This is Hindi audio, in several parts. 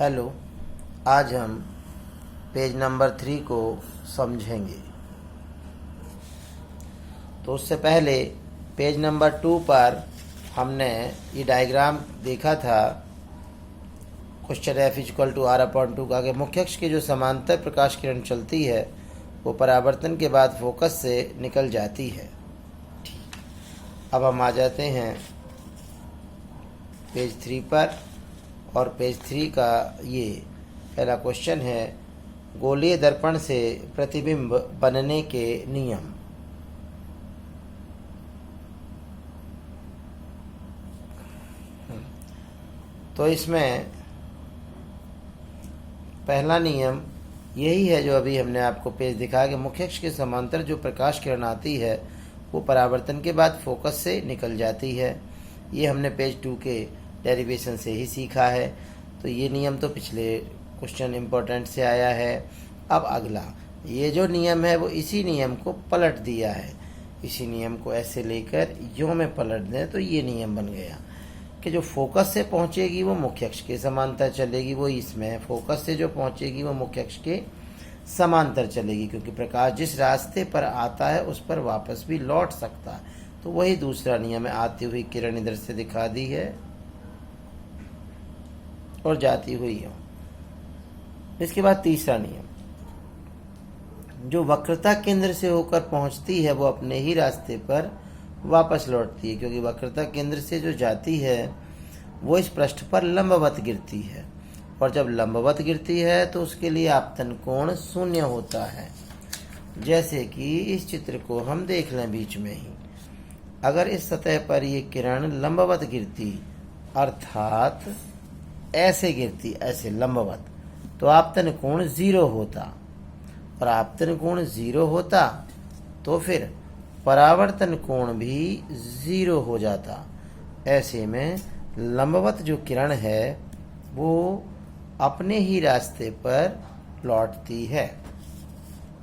हेलो, आज हम पेज नंबर 3 को समझेंगे। तो उससे पहले पेज नंबर 2 पर हमने ये डायग्राम देखा था। Question F equal to r/2 का कि मुख्य अक्ष की जो समांतर प्रकाश किरण चलती है वो परावर्तन के बाद फोकस से निकल जाती है। अब हम आ जाते हैं पेज 3 पर, और पेज 3 का ये पहला क्वेश्चन है, गोलीय दर्पण से प्रतिबिंब बनने के नियम। तो इसमें पहला नियम यही है जो अभी हमने आपको पेज दिखाया कि मुख्य अक्ष के समांतर जो प्रकाश किरण आती है वो परावर्तन के बाद फोकस से निकल जाती है। ये हमने पेज 2 के डेरिवेशन से ही सीखा है। तो ये नियम तो पिछले क्वेश्चन इम्पोर्टेंट से आया है। अब अगला ये जो नियम है वो इसी नियम को पलट दिया है। इसी नियम को ऐसे लेकर यूं में पलट दें तो ये नियम बन गया कि जो फोकस से पहुंचेगी वो मुख्य अक्ष के समांतर चलेगी। वो इसमें है, फोकस से जो पहुंचेगी वो मुख्य अक्ष के समांतर चलेगी, क्योंकि प्रकाश जिस रास्ते पर आता है उस पर वापस भी लौट सकता है। तो वही दूसरा नियम है। आती हुई किरण इधर से दिखा दी है और जाती हुई हो। इसके बाद तीसरा नियम, जो वक्रता केंद्र से होकर पहुंचती है वो अपने ही रास्ते पर वापस लौटती है, क्योंकि वक्रता केंद्र से जो जाती है वो इस पृष्ठ पर लंबवत गिरती है, और जब लंबवत गिरती है तो उसके लिए आपतन कोण 0 होता है। जैसे कि इस चित्र को हम देख लें बीच में ही, अगर इस सतह पर ये किरण लंबवत गिरती, अर्थात ऐसे गिरती, ऐसे लंबवत, तो आपतन कोण 0 होता, और आपतन कोण 0 होता तो फिर परावर्तन कोण भी 0 हो जाता। ऐसे में लंबवत जो किरण है वो अपने ही रास्ते पर लौटती है।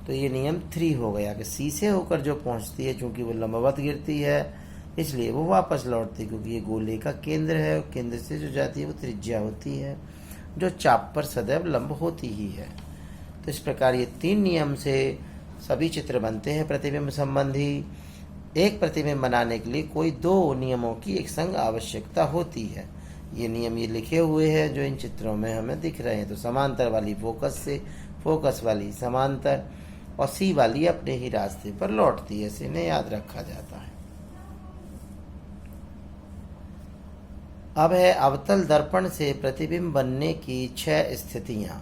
तो ये नियम 3 हो गया कि सी से होकर जो पहुंचती है, चूंकि वो लंबवत गिरती है इसलिए वो वापस लौटती है, क्योंकि ये गोले का केंद्र है। केंद्र से जो जाती है वो त्रिज्या होती है जो चाप पर सदैव लंब होती ही है। तो इस प्रकार ये 3 नियम से सभी चित्र बनते हैं प्रतिबिंब संबंधी। एक प्रतिबिंब बनाने के लिए कोई 2 नियमों की एक संग आवश्यकता होती है। ये नियम ये लिखे हुए हैं जो इन चित्रों में हमें दिख रहे हैं। तो समांतर वाली फोकस से, फोकस वाली समांतर, और सी वाली अपने ही रास्ते पर लौटती है। इसे इन्हें याद रखा जाता है। अब है अवतल दर्पण से प्रतिबिंब बनने की 6 स्थितियां।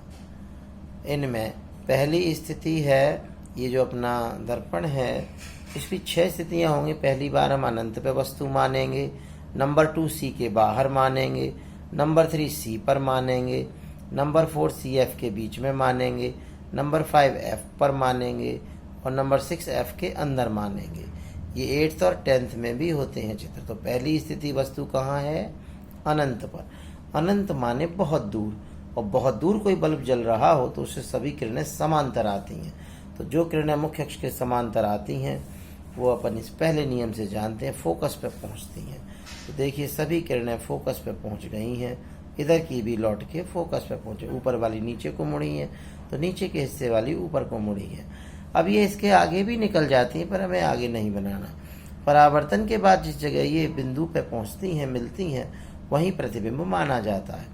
इनमें पहली स्थिति है, ये जो अपना दर्पण है इसकी 6 स्थितियां होंगी। पहली बार हम अनंत पे वस्तु मानेंगे, नंबर 2 सी के बाहर मानेंगे, नंबर 3 सी पर मानेंगे, नंबर 4 सी एफ के बीच में मानेंगे, नंबर 5 एफ पर मानेंगे, और नंबर 6 एफ के अंदर मानेंगे। ये 8th और 10th में भी होते हैं चित्र। तो पहली स्थिति वस्तु कहाँ है? अनंत पर। अनंत माने बहुत दूर, और बहुत दूर कोई बल्ब जल रहा हो तो उससे सभी किरणें समांतर आती हैं। तो जो किरणें मुख्य अक्ष के समांतर आती हैं वो अपन इस पहले नियम से जानते हैं, फोकस पे पहुंचती हैं। तो देखिए सभी किरणें फोकस पे पहुंच गई हैं। इधर की भी लौट के फोकस पे पहुंचे। ऊपर वाली नीचे को मुड़ी है तो नीचे के हिस्से वाली ऊपर को मुड़ी है। अब ये इसके आगे भी निकल जाती हैं, पर हमें आगे नहीं बनाना। परावर्तन के बाद जिस जगह ये बिंदु पे पहुंचती हैं, मिलती हैं, वहीं प्रतिबिंब माना जाता है।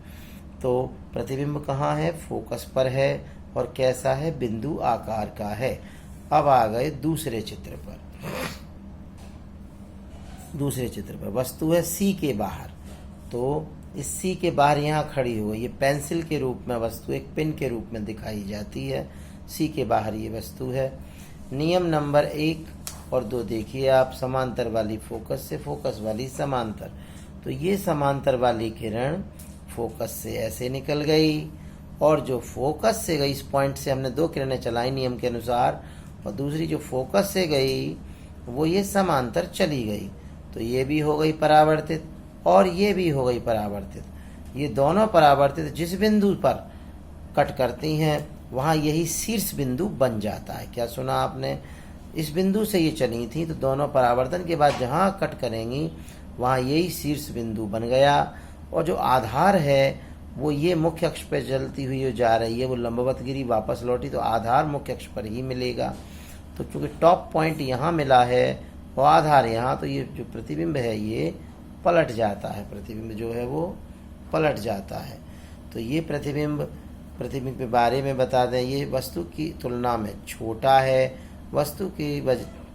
तो प्रतिबिंब कहाँ है? फोकस पर है, और कैसा है? बिंदु आकार का है। अब आ गए दूसरे चित्र पर। दूसरे चित्र पर वस्तु है सी के बाहर। तो इस सी के बाहर यहाँ खड़ी हो गई। ये पेंसिल के रूप में वस्तु एक पिन के रूप में दिखाई जाती है। सी के बाहर ये वस्तु है। नियम नंबर 1 और 2 देखिए आप, समांतर वाली फोकस से, फोकस वाली समांतर। तो ये समांतर वाली किरण फोकस से ऐसे निकल गई, और जो फोकस से गई, इस पॉइंट से हमने 2 किरणें चलाई नियम के अनुसार, और दूसरी जो फोकस से गई वो ये समांतर चली गई। तो ये भी हो गई परावर्तित, और ये भी हो गई परावर्तित। ये दोनों परावर्तित जिस बिंदु पर कट करती हैं वहाँ यही शीर्ष बिंदु बन जाता है। क्या सुना आपने? इस बिंदु से ये चली थी, तो दोनों परावर्तन के बाद जहाँ कट करेंगी वहाँ यही शीर्ष बिंदु बन गया, और जो आधार है वो ये मुख्य अक्ष पर चलती हुई जो जा रही है वो लंबवत गिरी, वापस लौटी तो आधार मुख्य अक्ष पर ही मिलेगा। तो चूंकि टॉप पॉइंट यहाँ मिला है और आधार यहाँ, तो ये जो प्रतिबिंब है ये पलट जाता है, प्रतिबिंब जो है वो पलट जाता है। तो ये प्रतिबिंब के बारे में बता दें, ये वस्तु की तुलना में छोटा है, वस्तु की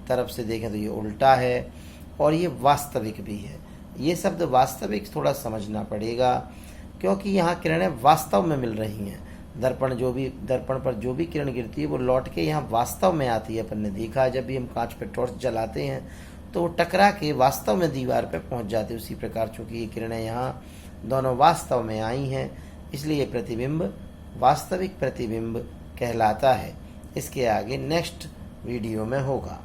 तरफ से देखें तो ये उल्टा है, और ये वास्तविक भी है। ये शब्द वास्तविक थोड़ा समझना पड़ेगा, क्योंकि यहाँ किरणें वास्तव में मिल रही हैं। दर्पण पर जो भी किरण गिरती है वो लौट के यहाँ वास्तव में आती है। अपन ने देखा है, जब भी हम कांच पे टॉर्च जलाते हैं तो वो टकरा के वास्तव में दीवार पे पहुंच जाती है। उसी प्रकार चूंकि ये किरणें यहाँ दोनों वास्तव में आई हैं, इसलिए प्रतिबिंब वास्तविक प्रतिबिंब कहलाता है। इसके आगे नेक्स्ट वीडियो में होगा।